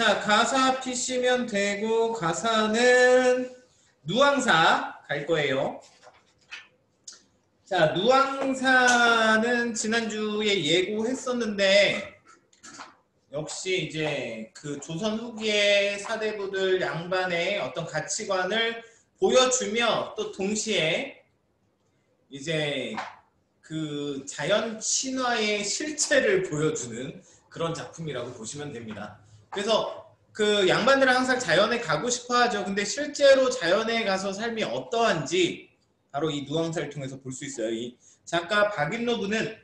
자, 가사 피시면 되고, 가사는 누앙사 갈 거예요. 자, 누앙사는 지난주에 예고했었는데, 역시 이제 그 조선 후기의 사대부들 양반의 어떤 가치관을 보여주며 또 동시에 이제 그 자연 친화의 실체를 보여주는 그런 작품이라고 보시면 됩니다. 그래서 그 양반들은 항상 자연에 가고 싶어 하죠. 근데 실제로 자연에 가서 삶이 어떠한지 바로 이 누앙사를 통해서 볼 수 있어요. 이 작가 박인로브는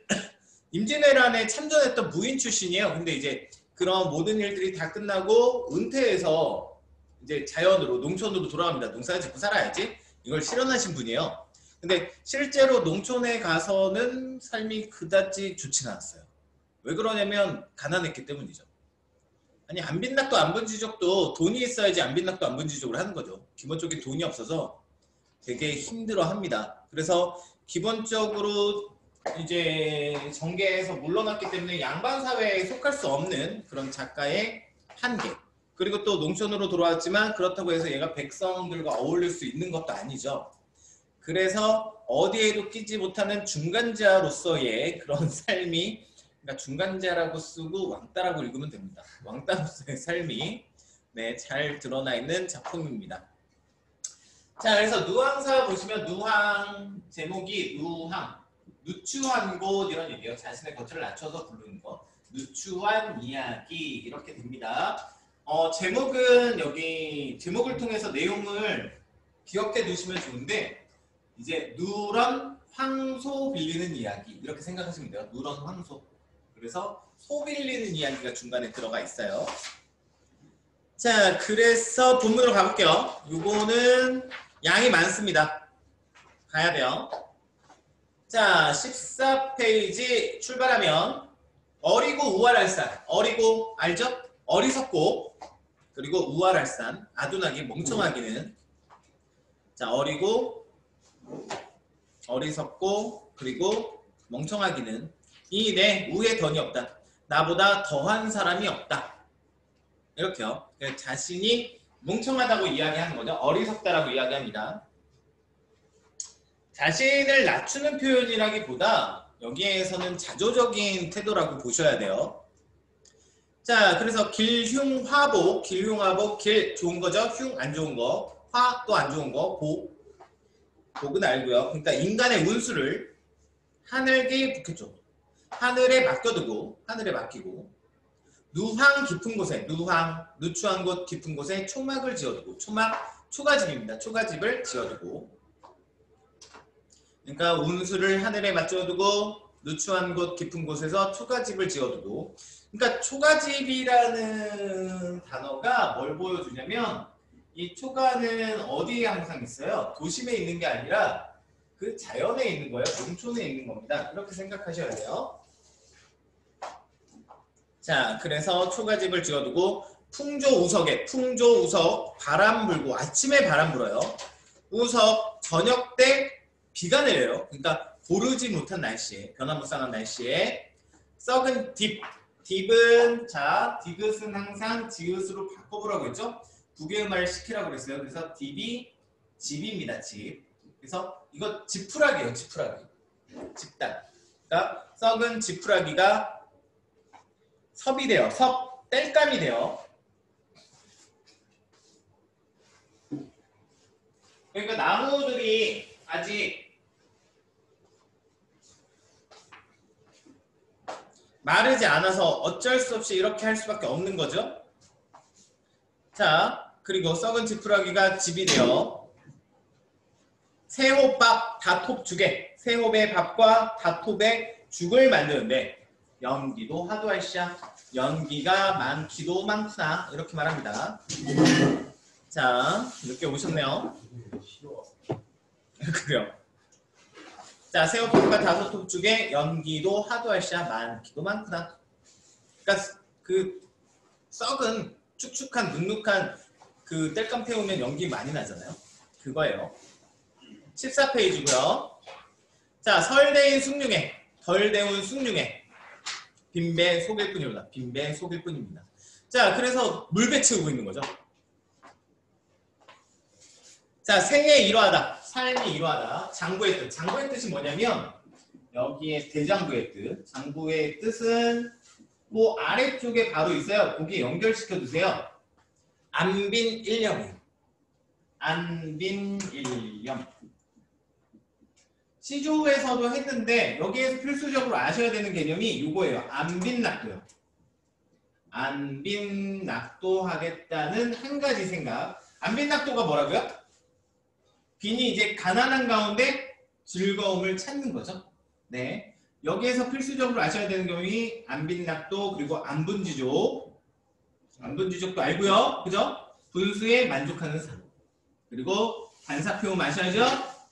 임진왜란에 참전했던 무인 출신이에요. 근데 이제 그런 모든 일들이 다 끝나고 은퇴해서 이제 자연으로 농촌으로 돌아갑니다. 농사 짓고 살아야지. 이걸 실현하신 분이에요. 근데 실제로 농촌에 가서는 삶이 그다지 좋지는 않았어요. 왜 그러냐면 가난했기 때문이죠. 아니 안빈낙도 안분지족도 돈이 있어야지 안빈낙도 안분지족을 하는 거죠. 기본적인 돈이 없어서 되게 힘들어합니다. 그래서 기본적으로 이제 정계에서 물러났기 때문에 양반 사회에 속할 수 없는 그런 작가의 한계. 그리고 또 농촌으로 돌아왔지만 그렇다고 해서 얘가 백성들과 어울릴 수 있는 것도 아니죠. 그래서 어디에도 끼지 못하는 중간자로서의 그런 삶이, 그러니까 중간자라고 쓰고 왕따라고 읽으면 됩니다. 왕따로서의 삶이 네, 잘 드러나 있는 작품입니다. 자, 그래서 누앙사 보시면 누항 제목이 누항, 누추한 곳 이런 얘기예요. 자신의 겉을 낮춰서 부르는 것. 누추한 이야기 이렇게 됩니다. 제목은 여기 제목을 통해서 내용을 기억해 두시면 좋은데 이제 누런 황소 빌리는 이야기 이렇게 생각하시면 돼요. 누런 황소. 그래서 소 빌리는 이야기가 중간에 들어가 있어요. 자, 그래서 본문으로 가볼게요. 요거는 양이 많습니다. 가야 돼요. 자, 14페이지 출발하면 어리고 우월할산. 어리고 알죠? 어리석고 그리고 우월할산. 아둔하기 멍청하기는. 자, 어리고 어리석고 그리고 멍청하기는 이 내 우에 던이 없다. 나보다 더한 사람이 없다. 이렇게요. 자신이 멍청하다고 이야기하는 거죠. 어리석다라고 이야기합니다. 자신을 낮추는 표현이라기보다 여기에서는 자조적인 태도라고 보셔야 돼요. 자, 그래서 길흉화복, 길흉화복, 길 좋은 거죠. 흉 안 좋은 거, 화 또 안 좋은 거, 복은 알고요. 그러니까 인간의 운수를 하늘께 북했죠. 하늘에 맡겨두고, 하늘에 맡기고, 누황 깊은 곳에, 누추한 곳 깊은 곳에 초막을 지어두고, 초가집입니다. 초가집을 지어두고, 그러니까 운수를 하늘에 맞춰두고, 누추한 곳 깊은 곳에서 초가집을 지어두고, 그러니까 초가집이라는 단어가 뭘 보여주냐면, 이 초가는 어디에 항상 있어요? 도심에 있는 게 아니라 그 자연에 있는 거예요. 농촌에 있는 겁니다. 이렇게 생각하셔야 돼요. 자, 그래서 초가집을 지어두고 풍조우석에, 풍조우석 바람 불고 아침에 바람 불어요. 우석 저녁 때 비가 내려요. 그러니까 고르지 못한 날씨에, 변화무쌍한 날씨에 썩은 딥은 자, 디귿은 항상 지읒으로 바꿔보라고 했죠. 부계음화를 시키라고 그랬어요. 그래서 딥이 집입니다. 집. 그래서 이거 지푸라기예요. 지푸라기. 집단. 그러니까 썩은 지푸라기가 섭이 돼요. 땔감이 돼요. 그러니까 나무들이 아직 마르지 않아서 어쩔 수 없이 이렇게 할 수밖에 없는 거죠. 자, 그리고 썩은 지푸라기가 집이 돼요. 새호밥 다톱죽에, 새호의 밥과 다톱의 죽을 만드는데 연기도 하도할샤, 연기가 많기도 많구나 이렇게 말합니다. 자, 늦게 오셨네요. 그래요. 자, 새우밥과 다섯톱죽에 연기도 하도할샤, 많기도 많구나. 그러니까 그 썩은 축축한 눅눅한 그 땔감 태우면 연기 많이 나잖아요. 그거예요. 14페이지고요. 자, 설대인 숭늉에, 덜 데운 숭늉에 빈배 속일 뿐입니다. 빈배 속일 뿐입니다. 자, 그래서 물배 채우고 있는 거죠. 자, 생의 이러하다. 삶이 이러하다. 장부의 뜻. 장부의 뜻이 뭐냐면 여기에 대장부의 뜻. 장부의 뜻은 그 아래쪽에 바로 있어요. 거기에 연결시켜 두세요. 안빈일념이에요. 안빈일념. 시조에서도 했는데 여기에서 필수적으로 아셔야 되는 개념이 이거예요. 안빈낙도요. 안빈낙도 하겠다는 한 가지 생각. 안빈낙도가 뭐라고요? 빈이 이제 가난한 가운데 즐거움을 찾는 거죠. 네. 여기에서 필수적으로 아셔야 되는 경우이 안빈낙도 그리고 안분지족. 안분지족도 알고요. 그죠? 분수에 만족하는 삶. 그리고 반사표음 아셔야죠?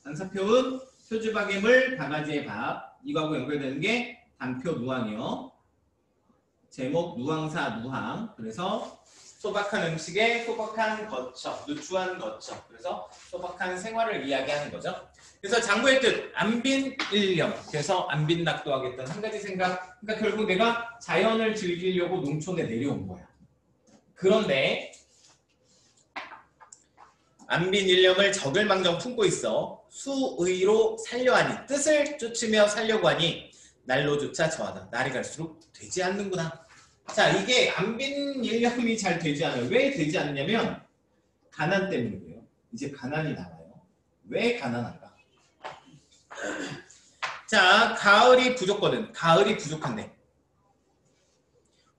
반사표음 표주박애물 바가지의 밥. 이거하고 연결되는 게 단표 누항이요. 제목 누항사 누항. 그래서 소박한 음식에 소박한 거처, 누추한 거처. 그래서 소박한 생활을 이야기하는 거죠. 그래서 장부의 뜻, 안빈일념. 그래서 안빈낙도 하겠다는 한 가지 생각. 그러니까 결국 내가 자연을 즐기려고 농촌에 내려온 거야. 그런데 안빈일념을 적을망정 품고 있어 수의로 살려하니 뜻을 쫓으며 살려고 하니 날로조차 저하다. 날이 갈수록 되지 않는구나. 자, 이게 안빈일념이 잘 되지 않아요. 왜 되지 않느냐면 가난 때문이고요. 이제 가난이 나와요. 왜 가난한가? 자, 가을이 부족거든. 가을이 부족한데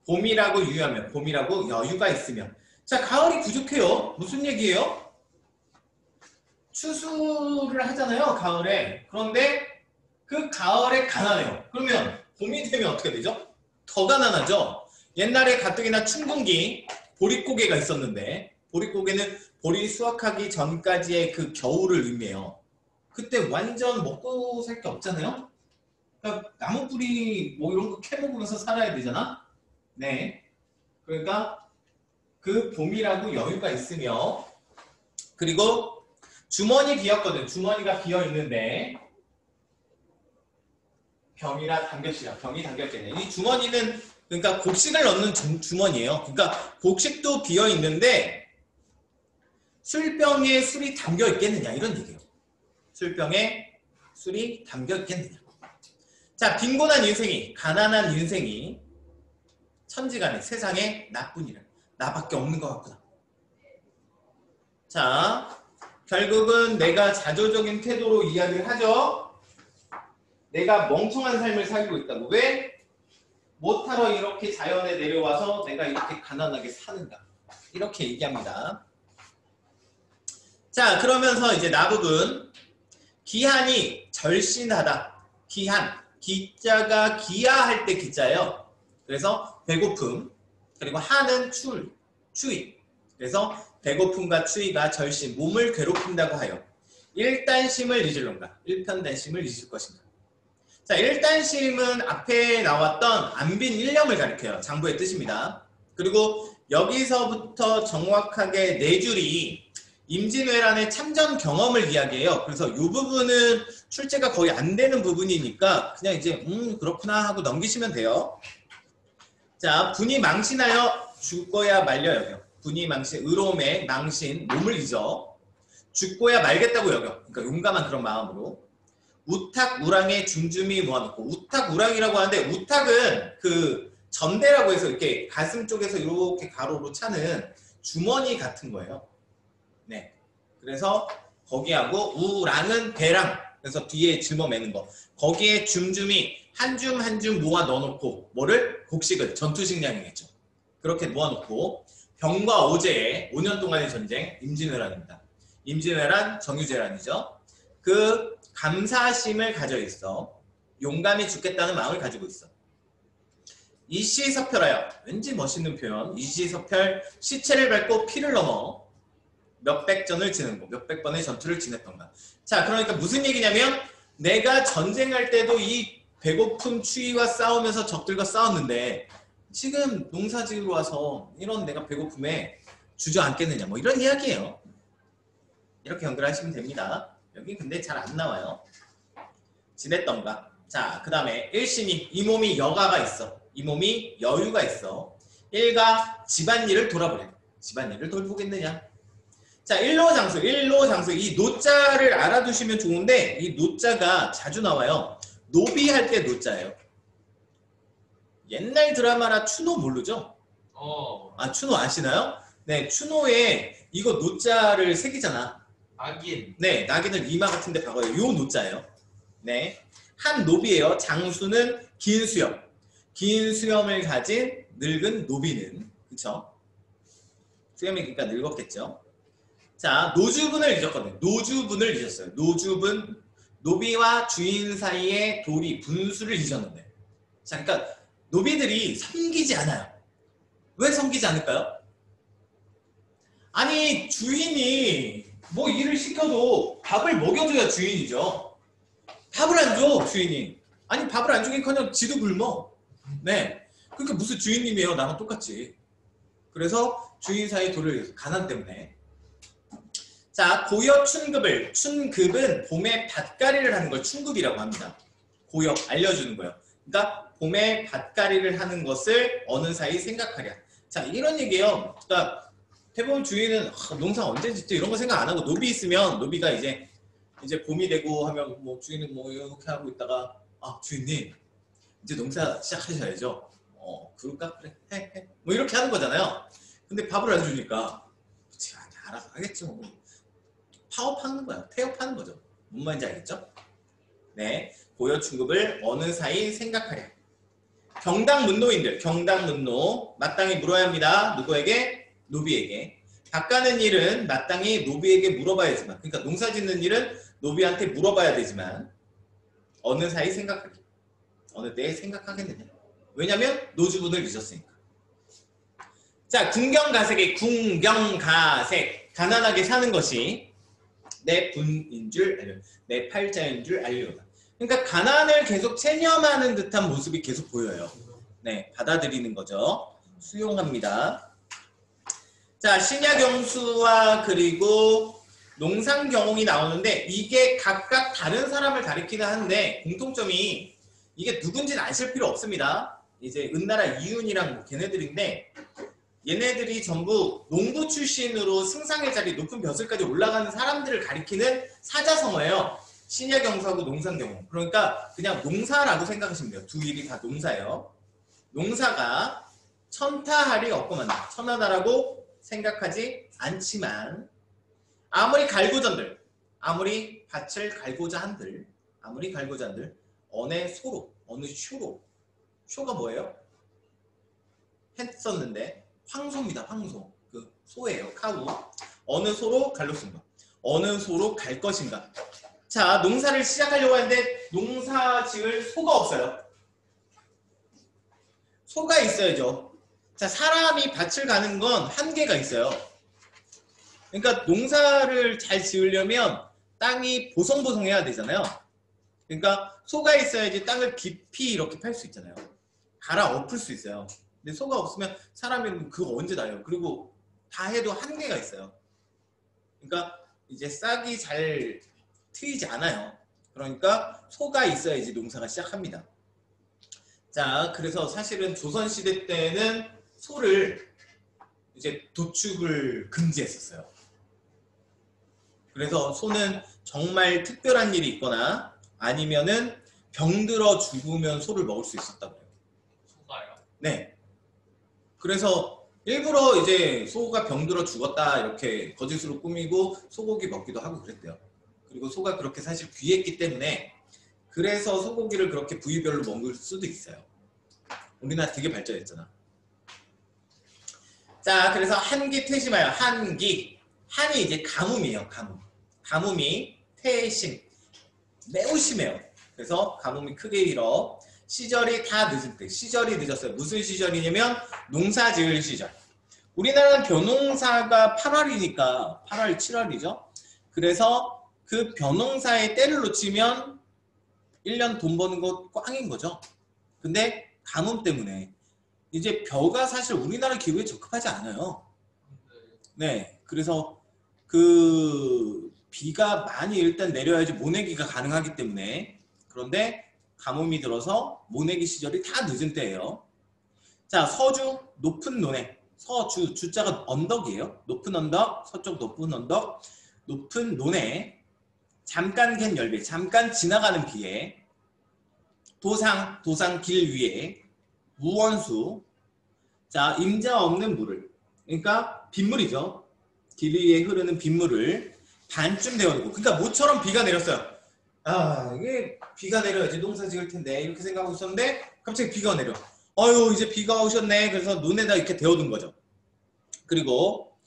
봄이라고 유의하면, 봄이라고 여유가 있으면. 자, 가을이 부족해요. 무슨 얘기예요? 추수를 하잖아요, 가을에. 그런데 그 가을에 가난해요. 그러면 봄이 되면 어떻게 되죠? 더 가난하죠. 옛날에 가뜩이나 춘궁기 보릿고개가 있었는데 보릿고개는 보리 수확하기 전까지의 그 겨울을 의미해요. 그때 완전 먹고 살 게 없잖아요. 그러니까 나무 뿌리 뭐 이런 거 캐먹으면서 살아야 되잖아. 네. 그러니까 그 봄이라고 여유가 있으며 그리고 주머니 비었거든. 주머니가 비어 있는데 병이라 담겼시라. 병이 담겼겠네. 이 주머니는 그러니까 곡식을 넣는 주머니예요. 그러니까 곡식도 비어 있는데 술병에 술이 담겨 있겠느냐 이런 얘기예요. 술병에 술이 담겨 있겠느냐. 자, 빈곤한 인생이, 가난한 인생이 천지간에 세상에 나쁜 일은 나밖에 없는 것 같구나. 자, 결국은 내가 자조적인 태도로 이야기를 하죠. 내가 멍청한 삶을 살고 있다고. 왜? 못하러 이렇게 자연에 내려와서 내가 이렇게 가난하게 사는가. 이렇게 얘기합니다. 자, 그러면서 이제 나부분. 기한이 절신하다. 기한. 기자가 기야할 때 기자예요. 그래서 배고픔. 그리고 한은 추위. 그래서 배고픔과 추위가 절신, 몸을 괴롭힌다고 하여 일단심을 잊을런가. 일편단심을 잊을 것인가. 자, 일단심은 앞에 나왔던 안빈일념을 가리켜요. 장부의 뜻입니다. 그리고 여기서부터 정확하게 네 줄이 임진왜란의 참전 경험을 이야기해요. 그래서 이 부분은 출제가 거의 안 되는 부분이니까 그냥 이제 그렇구나 하고 넘기시면 돼요. 자, 분이 망신하여 죽고야 말려 여겨. 분이 망신, 의로움에 망신, 몸을 잊어. 죽고야 말겠다고 여겨. 그러니까 용감한 그런 마음으로. 우탁 우랑에 줌줌이 모아놓고. 우탁 우랑이라고 하는데 우탁은 그 전대라고 해서 이렇게 가슴 쪽에서 이렇게 가로로 차는 주머니 같은 거예요. 네. 그래서 거기하고 우랑은 배랑. 그래서 뒤에 짊어매는 거. 거기에 줌줌이 한 줌 한 줌 모아 넣어놓고 뭐를? 곡식을. 전투식량이겠죠. 그렇게 모아놓고 병과 오제에 5년 동안의 전쟁 임진왜란입니다. 임진왜란 정유재란이죠. 그 감사심을 가져 있어. 용감히 죽겠다는 마음을 가지고 있어. 이시서별하여. 왠지 멋있는 표현. 이시서별. 시체를 밟고 피를 넘어 몇백 전을 지는 거. 몇백 번의 전투를 지냈던가. 자, 그러니까 무슨 얘기냐면 내가 전쟁할 때도 이 배고픔 추위와 싸우면서 적들과 싸웠는데 지금 농사지으러 와서 이런 내가 배고픔에 주저앉겠느냐 뭐 이런 이야기예요. 이렇게 연결하시면 됩니다. 여기 근데 잘 안 나와요. 지냈던가. 자, 그 다음에 일신이 이 몸이 여가가 있어. 이 몸이 여유가 있어. 일가 집안일을 돌아보래. 집안일을 돌보겠느냐. 자, 일로장수. 일로장수. 이 노자를 알아두시면 좋은데 이 노자가 자주 나와요. 노비할 때 노자예요. 옛날 드라마라 추노 모르죠? 아, 추노 아시나요? 네, 추노에 이거 노자를 새기잖아. 낙인. 네, 낙인을 이마 같은 데 박아요. 요 노자예요. 네. 한 노비예요. 장수는 긴 수염. 긴 수염을 가진 늙은 노비는. 그쵸? 수염이 그러니까 늙었겠죠. 자, 노주분을 잊었거든요. 노주분을 잊었어요. 노주분, 노비와 주인 사이의 도리, 분수를 잊었는데. 자, 그러니까 노비들이 섬기지 않아요. 왜 섬기지 않을까요? 아니, 주인이 뭐 일을 시켜도 밥을 먹여줘야 주인이죠. 밥을 안 줘, 주인이. 아니, 밥을 안 주긴커녕 지도 굶어. 네. 그러니까 무슨 주인님이에요. 나랑 똑같이. 그래서 주인 사이 도를 위해서 가난 때문에. 자, 고여 춘급을. 춘급은 봄에 밭갈이를 하는 걸 춘급이라고 합니다. 고여, 알려주는 거예요. 그러니까 봄에 밭갈이를 하는 것을 어느 사이 생각하랴. 자, 이런 얘기예요. 그러니까 대부분 주인은 농사 언제 짓지 이런 거 생각 안 하고 노비 있으면 노비가 이제 봄이 되고 하면 뭐 주인은 뭐 이렇게 하고 있다가 아, 주인님 이제 농사 시작하셔야죠. 그럴까? 그래, 해. 뭐 이렇게 하는 거잖아요. 근데 밥을 안 주니까 제가 알아서 하겠죠. 뭐. 파업하는 거야. 태업하는 거죠. 뭔 말인지 알겠죠? 네, 고여충급을 어느 사이 생각하랴. 경당문노인들, 경당문노 마땅히 물어야 합니다. 누구에게? 노비에게. 닦아는 일은 마땅히 노비에게 물어봐야 되지만, 그러니까 농사 짓는 일은 노비한테 물어봐야 되지만 어느 사이 생각하기. 어느 때에 생각하겠느냐. 왜냐면 노주분을 잊었으니까. 자, 궁경가색의 궁경가색. 가난하게 사는 것이 내 분인 줄 알려. 내 팔자인 줄 알려다. 그러니까 가난을 계속 체념하는 듯한 모습이 계속 보여요. 네, 받아들이는 거죠. 수용합니다. 자, 신야경수와 그리고 농상경홍이 나오는데 이게 각각 다른 사람을 가리키는 하는데 공통점이 이게 누군지는 아실 필요 없습니다. 이제 은나라 이윤이랑 뭐 걔네들인데 얘네들이 전부 농부 출신으로 승상의 자리 높은 벼슬까지 올라가는 사람들을 가리키는 사자성어예요. 신야경수하고 농상경홍. 그러니까 그냥 농사라고 생각하시면 돼요. 두 일이 다 농사예요. 농사가 천타할이 없고만 천하다라고 생각하지 않지만 아무리 갈구전들, 아무리 밭을 갈고자 한들, 아무리 갈고자 한들 어느 소로, 어느 쇼로. 쇼가 뭐예요? 했었는데 황소입니다. 황소. 그 소예요. 카우. 어느 소로 갈로쓴가? 어느 소로 갈 것인가? 자, 농사를 시작하려고 하는데 농사 지을 소가 없어요. 소가 있어야죠. 자, 사람이 밭을 가는 건 한계가 있어요. 그러니까 농사를 잘 지으려면 땅이 보송보송해야 되잖아요. 그러니까 소가 있어야지 땅을 깊이 이렇게 팔 수 있잖아요. 갈아 엎을 수 있어요. 근데 소가 없으면 사람이 그거 언제 나요? 그리고 다 해도 한계가 있어요. 그러니까 이제 싹이 잘 트이지 않아요. 그러니까 소가 있어야지 농사가 시작합니다. 자, 그래서 사실은 조선시대 때는 소를 이제 도축을 금지했었어요. 그래서 소는 정말 특별한 일이 있거나 아니면은 병들어 죽으면 소를 먹을 수 있었다고 해요. 소가요? 네. 그래서 일부러 이제 소가 병들어 죽었다 이렇게 거짓으로 꾸미고 소고기 먹기도 하고 그랬대요. 그리고 소가 그렇게 사실 귀했기 때문에 그래서 소고기를 그렇게 부위별로 먹을 수도 있어요. 우리나라 되게 발전했잖아. 자, 그래서 한기 퇴심하여. 한기. 한이 이제 가뭄이에요. 가뭄. 가뭄이 퇴심. 매우 심해요. 그래서 가뭄이 크게 일어. 시절이 다 늦을 때. 시절이 늦었어요. 무슨 시절이냐면 농사 지을 시절. 우리나라는 벼농사가 8월이니까 8월, 7월이죠. 그래서 그 벼농사의 때를 놓치면 1년 돈 버는 거 꽝인 거죠. 근데 가뭄 때문에 이제 벼가 사실 우리나라 기후에 적합하지 않아요. 네, 그래서 그 비가 많이 일단 내려야지 모내기가 가능하기 때문에 그런데 가뭄이 들어서 모내기 시절이 다 늦은 때예요. 자, 서주 높은 논에 서주 주자가 언덕이에요. 높은 언덕, 서쪽 높은 언덕, 높은 논에 잠깐 갠 열비, 잠깐 지나가는 비에 도상 길 위에 무원수. 자, 임자 없는 물을, 그러니까 빗물이죠. 길 위에 흐르는 빗물을 반쯤 데워두고, 그러니까 모처럼 비가 내렸어요. 아, 이게 비가 내려야지 농사 지을 텐데 이렇게 생각하고 있었는데 갑자기 비가 내려. 어휴, 이제 비가 오셨네. 그래서 논에다 이렇게 데워둔 거죠. 그리고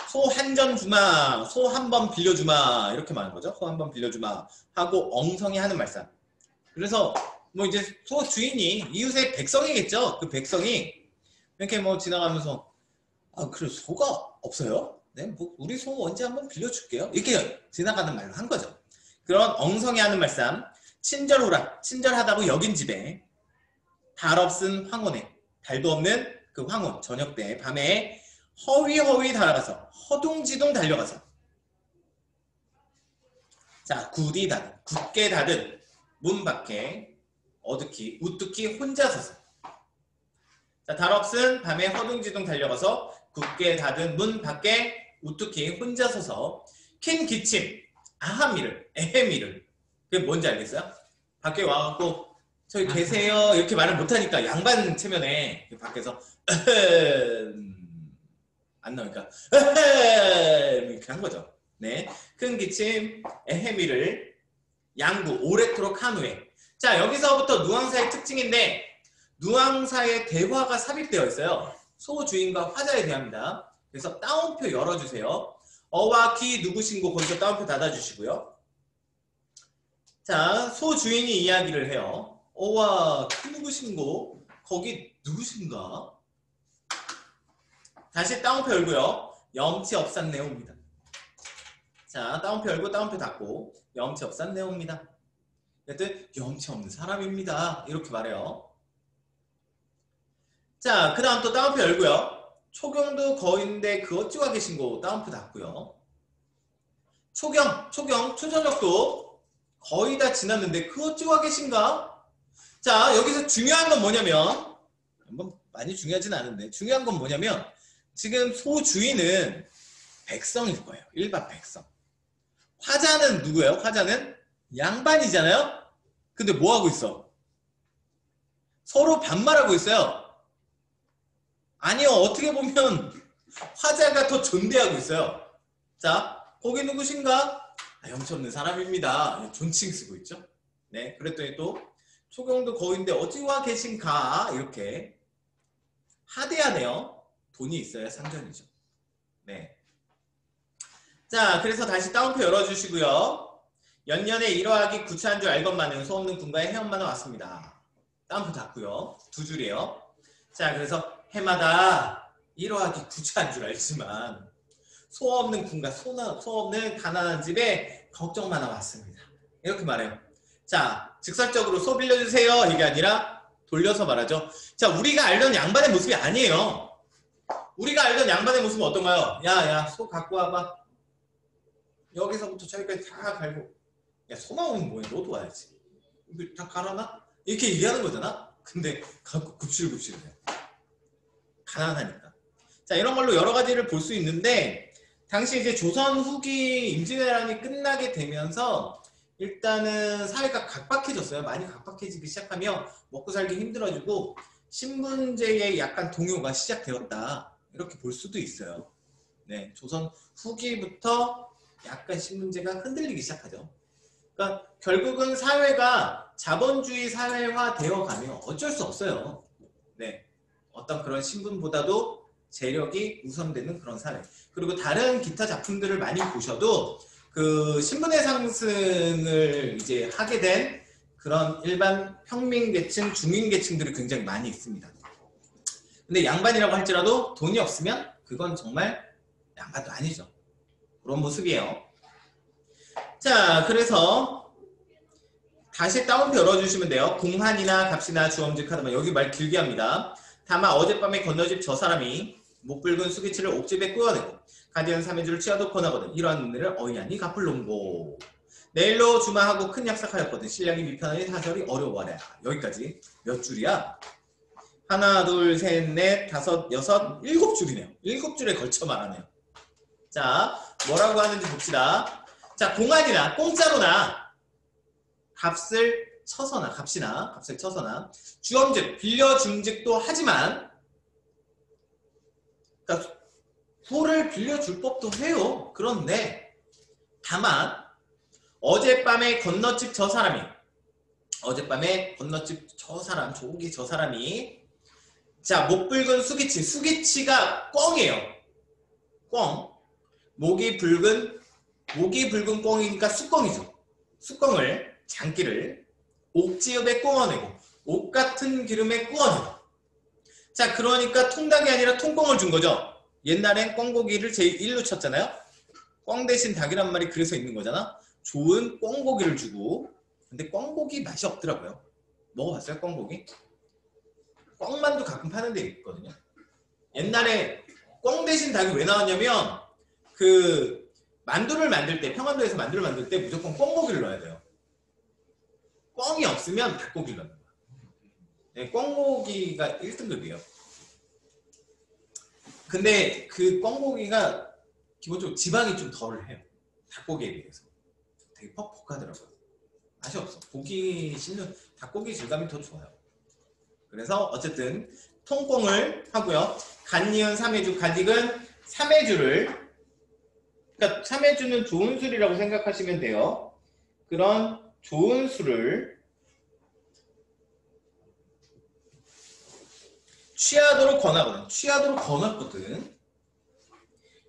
소 한 전 주마, 소 한 번 빌려주마, 이렇게 말하는 거죠. 소 한 번 빌려주마 하고 엉성이 하는 말씀. 그래서 뭐 이제 소 주인이 이웃의 백성이겠죠. 그 백성이 이렇게 뭐 지나가면서, 아, 그래, 소가 없어요? 네, 뭐 우리 소 언제 한번 빌려줄게요. 이렇게 지나가는 말로 한 거죠. 그런 엉성이 하는 말씀. 친절오라, 친절하다고 여긴 집에 달 없은 황혼에, 달도 없는 그 황혼, 저녁 때 밤에 허위허위 달아가서, 허둥지둥 달려가서, 자, 굳게 닫은 문 밖에 어둑히 우뚝히 혼자 서서, 자, 달 없은 밤에 허둥지둥 달려가서 굳게 닫은 문 밖에 우뚝히 혼자 서서 킨 기침, 아하미를, 에헤미를. 그게 뭔지 알겠어요? 밖에 와갖고 저기 계세요 이렇게 말을 못하니까 양반 체면에 밖에서 안 나오니까 이렇게 한 거죠. 네, 큰 기침, 에헤미를 양구 오래도록 한 후에, 자, 여기서부터 누앙사의 특징인데 누앙사의 대화가 삽입되어 있어요. 소주인과 화자에 대합니다. 그래서 따옴표 열어주세요. 어와 기 누구신고 거기서 따옴표 닫아주시고요. 자, 소주인이 이야기를 해요. 어와 기 누구신고 거기 누구신가? 다시 따옴표 열고요. 염치 없산네오입니다. 자, 따옴표 열고 따옴표 닫고 염치 없산네오입니다. 여튼 염치 없는 사람입니다. 이렇게 말해요. 자, 그 다음 또 따옴표 열고요. 초경도 거인데 그 어찌와 계신고 따옴표 닫고요. 초경, 초저녁도 거의 다 지났는데 그 어찌와 계신가? 자, 여기서 중요한 건 뭐냐면, 뭐 많이 중요하진 않은데 중요한 건 뭐냐면 지금 소주인은 백성일 거예요. 일반 백성. 화자는 누구예요? 화자는 양반이잖아요? 근데 뭐 하고 있어? 서로 반말하고 있어요. 아니요, 어떻게 보면 화자가 더 존대하고 있어요. 자, 거기 누구신가? 아, 염치 없는 사람입니다. 존칭 쓰고 있죠. 네, 그랬더니 또 초경도 거인데 어찌와 계신가? 이렇게 하대하네요. 돈이 있어야 상전이죠. 네. 자, 그래서 다시 따옴표 열어주시고요. 연년에 이러하기 구차한 줄 알건만은 소 없는 군가에 해엄만은 왔습니다. 따옴표 닫고요. 두 줄이에요. 자, 그래서 해마다 이러하기 구차한 줄 알지만 소 없는 군가, 소 없는 가난한 집에 걱정만 왔습니다. 이렇게 말해요. 자, 직설적으로 소 빌려주세요 이게 아니라 돌려서 말하죠. 자, 우리가 알던 양반의 모습이 아니에요. 우리가 알던 양반의 모습은 어떤가요? 야, 소 갖고 와봐. 여기서부터 저기까지 다 갈고, 야, 소만 오면 뭐해? 너도 와야지. 다 갈아놔? 이렇게 얘기하는 거잖아. 근데 갖고 굽실굽실해요. 가난하니까. 자, 이런 걸로 여러 가지를 볼 수 있는데, 당시 이제 조선 후기 임진왜란이 끝나게 되면서 일단은 사회가 각박해졌어요. 많이 각박해지기 시작하며 먹고 살기 힘들어지고 신분제의 약간 동요가 시작되었다. 이렇게 볼 수도 있어요. 네, 조선 후기부터 약간 신분제가 흔들리기 시작하죠. 그러니까 결국은 사회가 자본주의 사회화 되어 가면 어쩔 수 없어요. 네, 어떤 그런 신분보다도 재력이 우선되는 그런 사회. 그리고 다른 기타 작품들을 많이 보셔도 그 신분의 상승을 이제 하게 된 그런 일반 평민계층, 중인계층들이 굉장히 많이 있습니다. 근데 양반이라고 할지라도 돈이 없으면 그건 정말 양반도 아니죠. 그런 모습이에요. 자, 그래서 다시 따옴표 열어주시면 돼요. 공한이나 값이나 주엄직하다만, 여기 말 길게 합니다. 다만 어젯밤에 건너집 저 사람이 목붉은 수기치를 옥집에 꾸어내고 가디언 3인주를 취하도 권하거든. 이러한 은혜를 어이하니 갚을 놈고 내일로 주마하고 큰 약삭하였거든. 신랑이 미편하니 사절이 어려워하랴. 여기까지 몇 줄이야? 하나, 둘, 셋, 넷, 다섯, 여섯, 일곱 줄이네요. 일곱 줄에 걸쳐 말하네요. 자, 뭐라고 하는지 봅시다. 자, 공안이나 공짜로나 값을 쳐서나 값을 쳐서나 주엄즉 빌려줌즉도 하지만 그러니까 소를 빌려줄 법도 해요. 그런데 다만 어젯밤에 건너집 저 사람이 저기 저 사람이 자, 목 붉은 수기치가 꿩이에요. 꿩. 목이 붉은 꿩이니까 숫꿩이죠. 숫꿩을 장기를 옥지읍에 구워내고 옥 같은 기름에 구워내고 자, 그러니까 통닭이 아니라 통꽁을 준 거죠. 옛날엔 꿩고기를 제1로 쳤잖아요. 꿩 대신 닭이란 말이 그래서 있는 거잖아. 좋은 꿩고기를 주고 근데 꿩고기 맛이 없더라고요. 먹어봤어요? 꿩고기? 꿩만두 가끔 파는 데 있거든요. 옛날에 꿩 대신 닭이 왜 나왔냐면 그 만두를 만들 때 평안도에서 만두를 만들 때 무조건 꿩고기를 넣어야 돼요. 꿩이 없으면 닭고기를 넣는 거야. 네, 꿩고기가 1등급이에요. 근데 그 꿩고기가 기본적으로 지방이 좀 덜 해요. 닭고기에 비해서. 되게 퍽퍽하더라고요. 맛이 없어. 고기 씹는 닭고기 질감이 더 좋아요. 그래서 어쨌든 통꽁을 하고요. 간이은 3해주, 간익은 3해주를 그러니까 3해주는 좋은 술이라고 생각하시면 돼요. 그런 좋은 술을 취하도록 권하거든.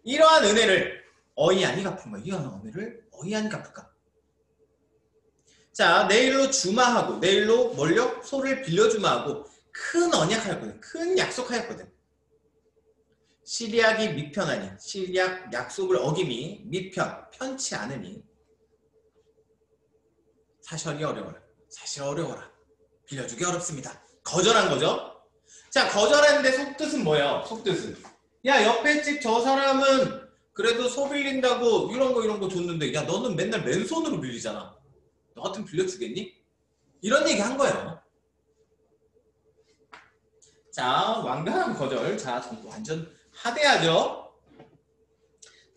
이러한 은혜를 어이안이 갚은 거야. 이러한 은혜를 어이안이 갚을까? 자, 내일로 주마하고 내일로 뭘요? 소를 빌려주마하고 큰 언약하였거든. 큰 약속하였거든. 시리약이 미편하니 시리약 약속을 어김이 편치 않으니 사실 어려워라. 빌려주기 어렵습니다. 거절한 거죠. 자, 거절했는데 속뜻은 뭐예요? 속뜻은 야, 옆에 집 저 사람은 그래도 소 빌린다고 이런 거 줬는데 야, 너는 맨날 맨손으로 빌리잖아. 너 같으면 빌려주겠니? 이런 얘기 한 거예요. 자, 완강한 거절. 자, 완전 하대하죠.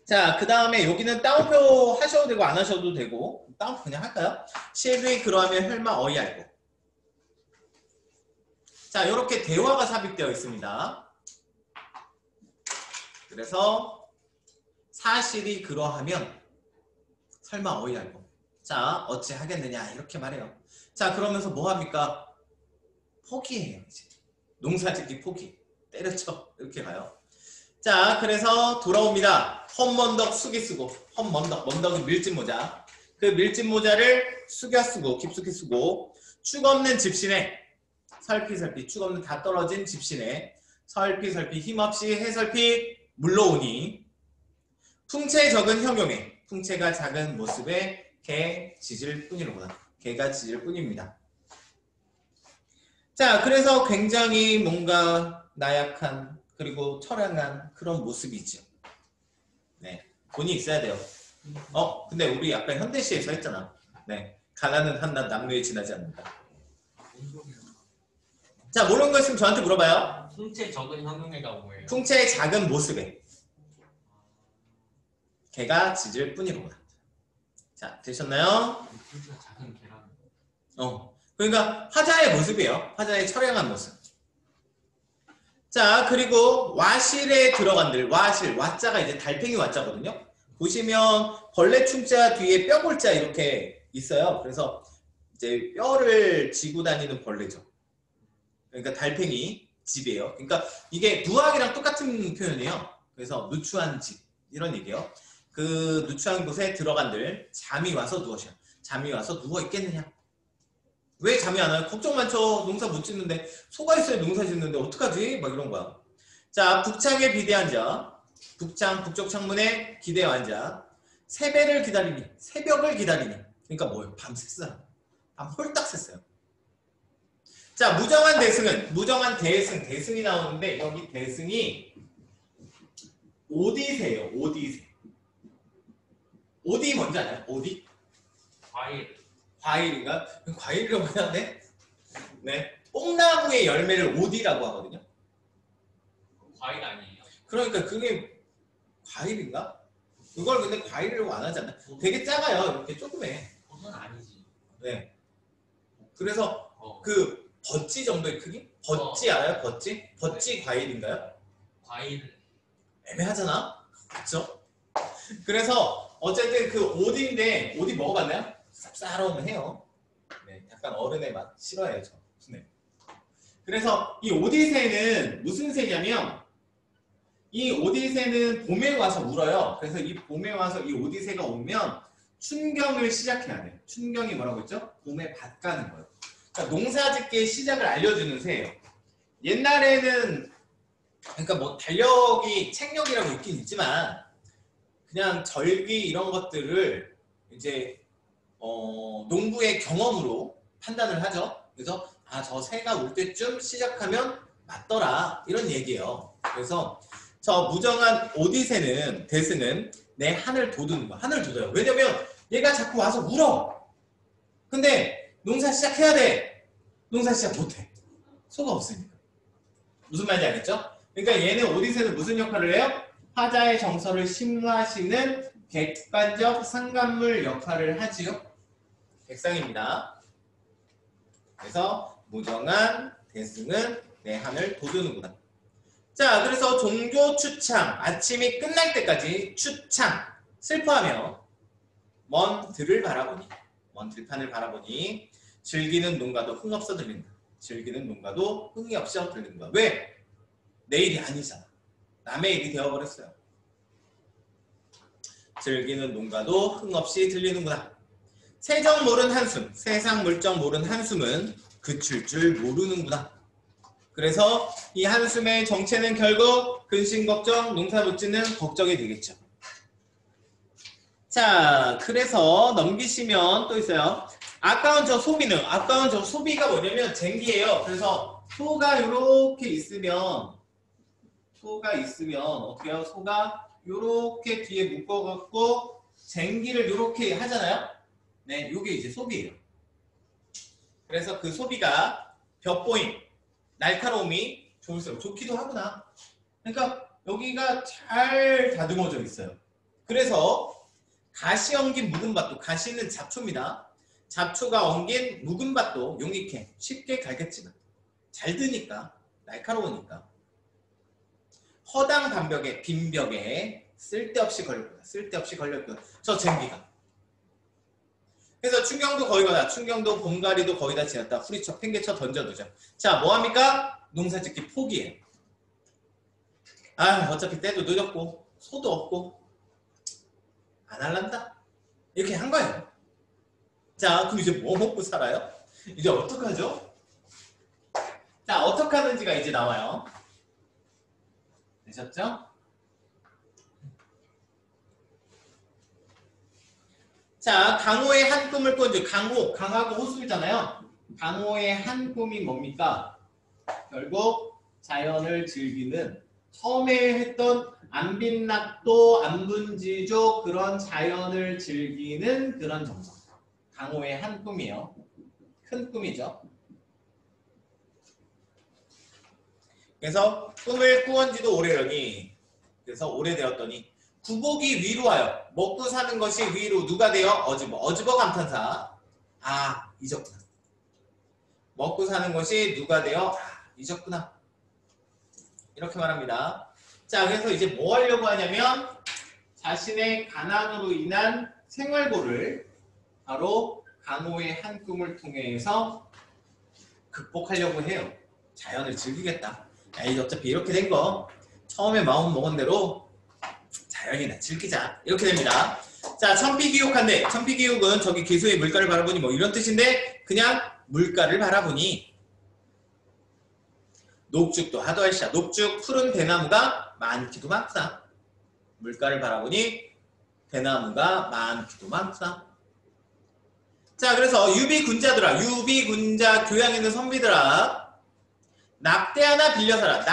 자, 그 다음에 여기는 따옴표 하셔도 되고 안 하셔도 되고 따옴표 그냥 할까요? 실비 그러하면 혈마 어이알고. 자, 이렇게 대화가 삽입되어 있습니다. 그래서 사실이 그러하면 설마 어이알고. 자, 어찌 하겠느냐 이렇게 말해요. 자, 그러면서 뭐 합니까? 포기해요. 이제 농사짓기 포기. 때려쳐 이렇게 가요. 자, 그래서 돌아옵니다. 헛먼덕 숙이 쓰고 먼덕은 밀짚모자. 그 밀짚모자를 숙여 쓰고 깊숙이 쓰고 축 없는 집신에 설피 축 없는 다 떨어진 집신에 설피 힘없이 해설피 물러오니 풍채 적은 형용에 풍채가 작은 모습에 개 짖을 뿐이로구나. 개가 짖을 뿐입니다. 자, 그래서 굉장히 뭔가 나약한 그리고 처량한 그런 모습이죠. 네, 돈이 있어야 돼요. 근데 우리 아까 현대시에서 했잖아. 네, 가난은 한낱 남녀에 지나지 않는다. 자, 모르는 거 있으면 저한테 물어봐요. 풍채 적은 형용애가 뭐예요? 풍채의 작은 모습에 개가 짖을 뿐이로구나. 자, 되셨나요? 풍채가 작은 계란. 그러니까 화자의 모습이에요. 화자의 처량한 모습. 자, 그리고 와실에 들어간들. 와실, 와자가 이제 달팽이 와자거든요. 보시면 벌레 충자 뒤에 뼈골자 이렇게 있어요. 그래서 이제 뼈를 지고 다니는 벌레죠. 그러니까 달팽이 집이에요. 그러니까 이게 누악이랑 똑같은 표현이에요. 그래서 누추한 집 이런 얘기예요. 그 누추한 곳에 들어간들 잠이 와서 누워셔. 잠이 와서 누워 있겠느냐? 왜 잠이 안 와요? 걱정 많죠. 농사 못 짓는데 소가 있어야 농사 짓는데 어떡하지? 막 이런 거야. 자, 북창에 비대한 자, 북쪽 창문에 기대어 앉아 새벽을 기다리니. 그러니까 뭐예요? 밤 샜어요. 밤 홀딱 샜어요. 자, 무정한 대승이 나오는데 여기 대승이 오디세요. 오디 뭔지 아나요? 오디? 과일인가? 과일이라고 해야 돼? 네. 뽕나무의 열매를 오디라고 하거든요. 과일 아니에요? 그러니까 그게 과일인가? 이걸 근데 과일이라고 안 하잖아. 되게 작아요. 이렇게 조그매. 그건 아니지. 네. 그래서 어. 그 버찌 정도의 크기? 버찌 알아요? 버찌? 버찌 과일인가요? 과일. 애매하잖아. 그렇죠? 그래서 어쨌든 그 오디인데 오디 먹어봤나요? 쌉싸름해요. 네, 약간 어른의 맛 싫어해요 저. 네. 그래서 이 오디새는 무슨 새냐면 이 오디새는 봄에 와서 울어요. 그래서 이 봄에 와서 이 오디새가 오면 춘경을 시작해야 돼요. 춘경이 뭐라고 했죠? 봄에 밭 가는 거예요. 그러니까 농사짓기의 시작을 알려주는 새예요. 옛날에는 그러니까 뭐 달력이 책력이라고 있긴 있지만 그냥 절기 이런 것들을 이제 농부의 경험으로 판단을 하죠. 그래서 아, 저 새가 올 때쯤 시작하면 맞더라 이런 얘기예요. 그래서 저 무정한 오디새는 대스는 내 하늘 돋우는 거. 하늘 돋아요. 왜냐면 얘가 자꾸 와서 울어. 근데 농사 시작해야 돼. 농사 시작 못해. 소가 없으니까. 무슨 말인지 알겠죠? 그러니까 얘는 오디새는 무슨 역할을 해요? 화자의 정서를 심화시는 객관적 상간물 역할을 하지요. 백상입니다. 그래서 무정한 대승은 내 하늘 돋우는구나. 자, 그래서 종교 추창, 아침이 끝날 때까지 추창, 슬퍼하며 먼 들을 바라보니, 먼 들판을 바라보니 즐기는 농가도 흥없어 들린다. 즐기는 농가도 흥이 없어 들린다. 왜? 내 일이 아니잖아. 남의 일이 되어버렸어요. 즐기는 농가도 흥없이 들리는구나. 세정 모른 한숨, 세상 물정 모른 한숨은 그칠 줄 모르는구나. 그래서 이 한숨의 정체는 결국 근심 걱정, 농사 못 짓는 걱정이 되겠죠. 자, 그래서 넘기시면 또 있어요. 아까운 저 소비는, 아까운 저 소비가 뭐냐면 쟁기예요. 그래서 소가 이렇게 있으면 어떻게 해요? 소가 이렇게 뒤에 묶어갖고 쟁기를 이렇게 하잖아요. 네, 이게 이제 소비예요. 그래서 그 소비가 벽보임, 날카로움이 좋을수록 좋기도 하구나. 그러니까 여기가 잘 다듬어져 있어요. 그래서 가시 엉긴 묵은 밭도, 가시는 잡초입니다. 잡초가 엉긴 묵은 밭도 용익해. 쉽게 갈겠지만 잘 드니까, 날카로우니까. 허당 반벽에, 빈벽에 쓸데없이 걸렸구나. 쓸데없이 걸렸구나. 저 쟁기가. 그래서 춘경도 거의 가다. 춘경도 봄가리도 거의 다 지났다. 후리쳐 팽개쳐 던져두죠. 자, 뭐합니까? 농사짓기 포기해요. 아, 어차피 때도 늦었고 소도 없고 안 할란다. 이렇게 한 거예요. 자, 그럼 이제 뭐 먹고 살아요? 이제 어떡하죠? 자, 어떻게 하는지가 이제 나와요. 되셨죠? 자, 강호의 한 꿈을 꾼 줄. 강하고 호수잖아요. 강호의 한 꿈이 뭡니까? 결국 자연을 즐기는, 처음에 했던 안빈낙도, 안분지조 그런 자연을 즐기는 그런 정서. 강호의 한 꿈이에요. 큰 꿈이죠. 그래서 꿈을 꾸은 지도 오래려니, 그래서 오래되었더니 구복이 위로하여 먹고 사는 것이 위로 누가 되어? 어지버 감탄사. 아, 잊었구나. 먹고 사는 것이 누가 되어? 아, 잊었구나. 이렇게 말합니다. 자, 그래서 이제 뭐 하려고 하냐면 자신의 가난으로 인한 생활고를 바로 강호의 한 꿈을 통해서 극복하려고 해요. 자연을 즐기겠다. 에이, 어차피 이렇게 된 거 처음에 마음 먹은 대로 자연이나 즐기자. 이렇게 됩니다. 자, 천피기옥한데, 천피기옥은 저기 기수의 물가를 바라보니 뭐 이런 뜻인데 그냥 물가를 바라보니 녹죽도 하도할시야. 녹죽 푸른 대나무가 많기도 많다. 물가를 바라보니 대나무가 많기도 많다. 자, 그래서 유비군자들아, 유비군자 교양 있는 선비들아, 낙대 하나 빌려서라.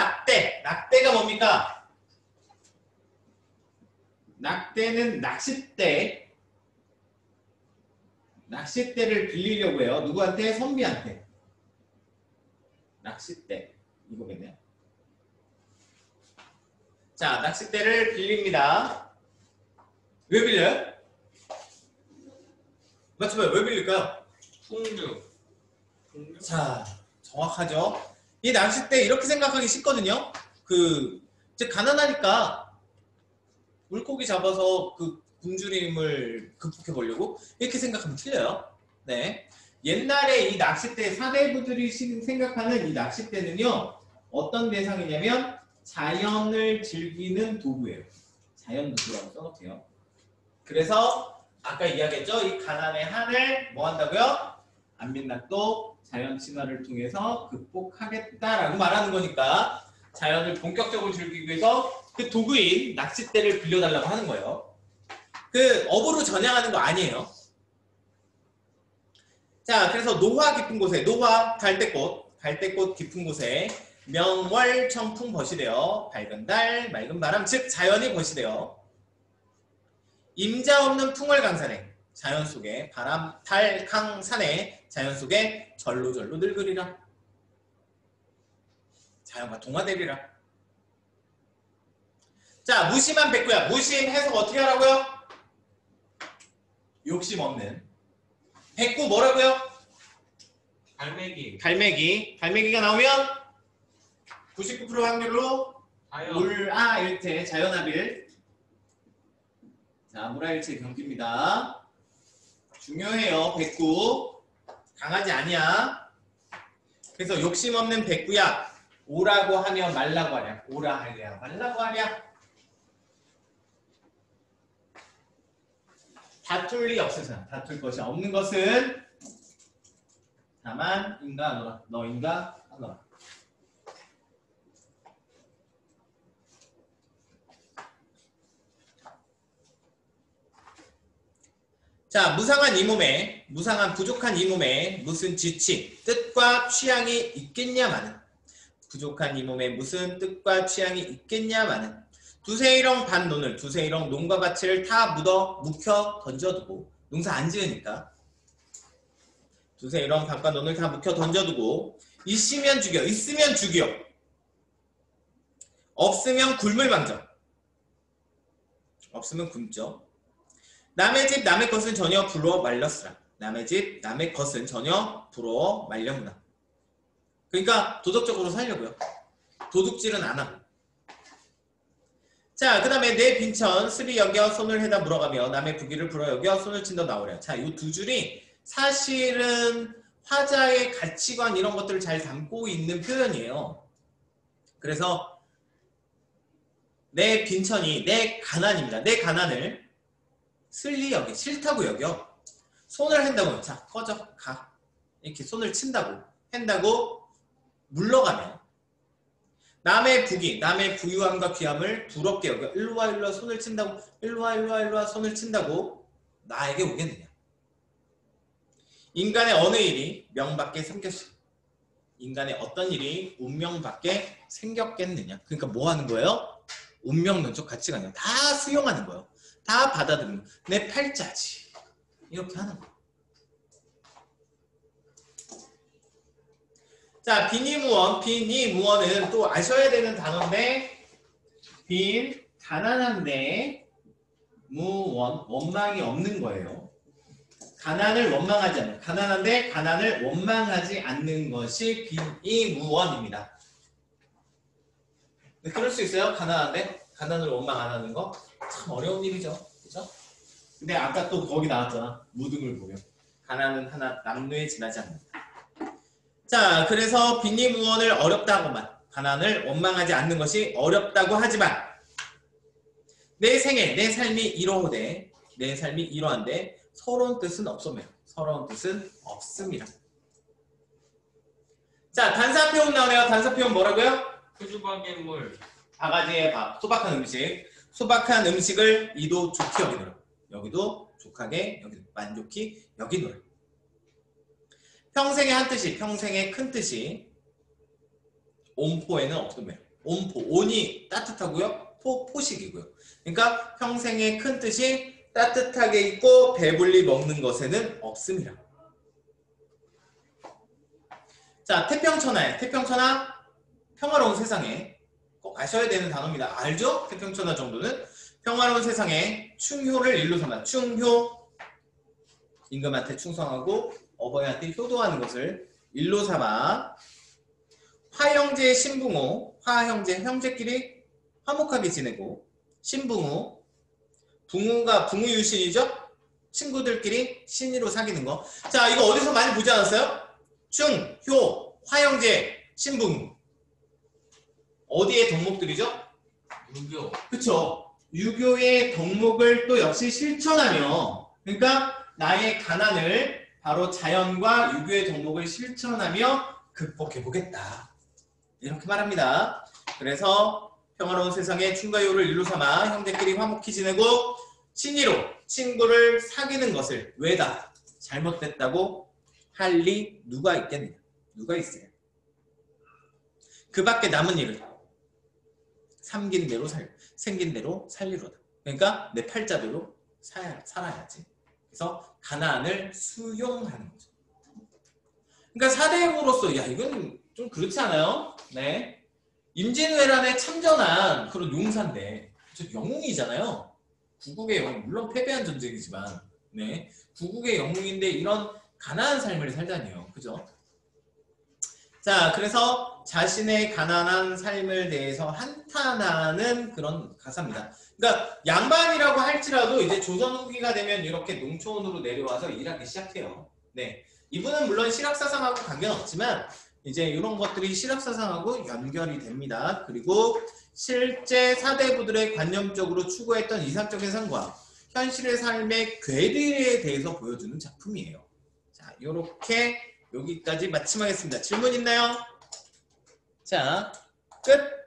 낙대가 뭡니까? 낙대는 낚싯대를 빌리려고 해요. 누구한테? 선비한테. 낚싯대 이거겠네요. 자, 낚싯대를 빌립니다. 왜 빌려요? 맞춰봐요. 왜 빌릴까요? 풍류. 자, 정확하죠. 이 낚싯대 이렇게 생각하기 쉽거든요. 이제 가난하니까 물고기 잡아서 그 굶주림을 극복해 보려고 이렇게 생각하면 틀려요. 네. 옛날에 이 낚싯대 사대부들이 생각하는 이 낚싯대는요, 어떤 대상이냐면 자연을 즐기는 도구예요. 자연 도구라고 써놓게요. 그래서 아까 이야기했죠. 이 가난의 한을 뭐 한다고요? 안민낙도 자연 친화를 통해서 극복하겠다라고 말하는 거니까 자연을 본격적으로 즐기기 위해서 그 도구인 낚싯대를 빌려달라고 하는 거예요. 그 업으로 전향하는 거 아니에요. 자, 그래서 노화 깊은 곳에, 노화 갈대꽃 깊은 곳에 명월 청풍 벗이되어 밝은 달 맑은 바람, 즉 자연이 벗이되어 임자 없는 풍월강산에 자연 속에 바람 달 강산에 자연 속에 절로절로 늙으리라. 자연과 동화되리라. 자, 무심한 백구야. 무심 해석 어떻게 하라고요? 욕심 없는. 백구 뭐라고요? 갈매기. 갈매기가 나오면 99% 확률로 자연. 물아일체 자연합일. 자, 물아일체 경기입니다. 중요해요. 백구 강하지 아니야. 그래서 욕심 없는 백구야. 오라고 하면 말라고 하랴. 오라 하랴 말라고 하랴. 다툴 리 없으나 다툴 것이 없는 것은 다만 인가 하노라. 너인가 하노라. 자, 무상한 부족한 이 몸에 무슨 지침, 뜻과 취향이 있겠냐마는. 부족한 이 몸에 무슨 뜻과 취향이 있겠냐마는. 두세일엉 반논을, 두세일엉 논과 밭을 다 묵혀 던져두고, 농사 안 지으니까. 두세일엉 밭과 논을 다 묵혀 던져두고, 있으면 죽여. 없으면 굶을 망정. 없으면 굶죠. 남의 집 남의 것은 전혀 부러워 말렸으라. 남의 집 남의 것은 전혀 부러워 말렸구나. 그러니까 도덕적으로 살려고요. 도둑질은 안 하고. 자, 그 다음에 내 빈천 스리 여겨 손을 해다 물어가며 남의 부귀를 불어 여겨 손을 친다 나오랴. 자, 이 두 줄이 사실은 화자의 가치관 이런 것들을 잘 담고 있는 표현이에요. 그래서 내 빈천이 내 가난입니다. 내 가난을 슬리 여기 싫다고 여겨. 손을 한다고 자 꺼져 가 이렇게 손을 친다고 한다고 물러가면 남의 부귀 남의 부유함과 귀함을 부럽게 여겨. 일로와 손을 친다고 일로와 손을 친다고 나에게 오겠느냐. 인간의 어느 일이 명밖에 인간의 어떤 일이 운명밖에 생겼겠느냐. 그러니까 뭐 하는 거예요? 운명론적 가치관이요. 다 수용하는 거예요. 다 받아들이는 거예요. 내 팔자지. 이렇게 하는 거예요. 자, 빈이무원은 또 아셔야 되는 단어인데 가난한데 무원, 원망이 없는 거예요. 가난을 원망하지 않는, 가난한데 가난을 원망하지 않는 것이 빈이무원입니다. 네, 그럴 수 있어요. 가난한데 가난을 원망 안 하는 거 참 어려운 일이죠. 그죠? 근데 아까 또 거기 나왔잖아. 무등을 보며 가난은 하나 남루에 지나지 않는다. 자, 그래서 빈이무원을 어렵다고만 가난을 원망하지 않는 것이 어렵다고 하지만 내 생애, 내 삶이 이러한데 서러운 뜻은 없소매요. 서러운 뜻은 없습니다. 자, 단사표현 나오네요. 단사표현 뭐라고요? 푸주박의 물. 바가지의 밥, 소박한 음식. 소박한 음식을 이도 좋게 여기노라. 여기도 족하게 여기도 만족히 여기노라. 평생의 한 뜻이, 평생의 큰 뜻이 온포에는 없음이에요. 온포, 온이 따뜻하고요. 포식이고요. 그러니까 평생의 큰 뜻이 따뜻하게 있고 배불리 먹는 것에는 없습니다. 자, 태평천하에 태평천하 평화로운 세상에 꼭 아셔야 되는 단어입니다. 알죠? 태평천하 정도는 평화로운 세상에 충효를 일로 삼아. 충효 임금한테 충성하고 어버이한테 효도하는 것을 일로 삼아 화형제 신붕호 화형제 형제끼리 화목하게 지내고 신붕호 붕우가 붕우유신이죠? 친구들끼리 신의로 사귀는 거. 자, 이거 어디서 많이 보지 않았어요? 충, 효, 화형제, 신붕. 어디의 덕목들이죠? 유교. 그쵸. 유교의 덕목을 또 역시 실천하며, 그러니까 나의 가난을 바로 자연과 유교의 덕목을 실천하며 극복해보겠다. 이렇게 말합니다. 그래서 평화로운 세상에 춤과 효를 일로 삼아 형제끼리 화목히 지내고 신의로 친구를 사귀는 것을 왜다? 잘못됐다고 할 리 누가 있겠느냐? 누가 있어요? 그 밖에 남은 일을 삼긴 대로 생긴 대로 살리로다. 그러니까 내 팔자대로 살아야지. 그래서 가난을 수용하는 거죠. 그러니까 사대부로서 야 이건 좀 그렇지 않아요? 네. 임진왜란에 참전한 그런 용사인데 저 영웅이잖아요. 구국의 영웅, 물론 패배한 전쟁이지만 네. 구국의 영웅인데 이런 가난한 삶을 살다니요. 그죠? 자, 그래서 자신의 가난한 삶을 대해서 한탄하는 그런 가사입니다. 그러니까 양반이라고 할지라도 이제 조선 후기가 되면 이렇게 농촌으로 내려와서 일하기 시작해요. 네. 이분은 물론 실학사상하고 관계는 없지만 이제 이런 것들이 실학사상하고 연결이 됩니다. 그리고 실제 사대부들의 관념적으로 추구했던 이상적인 삶과 현실의 삶의 궤들에 대해서 보여주는 작품이에요. 자, 이렇게 여기까지 마침하겠습니다. 질문 있나요? 자, 끝!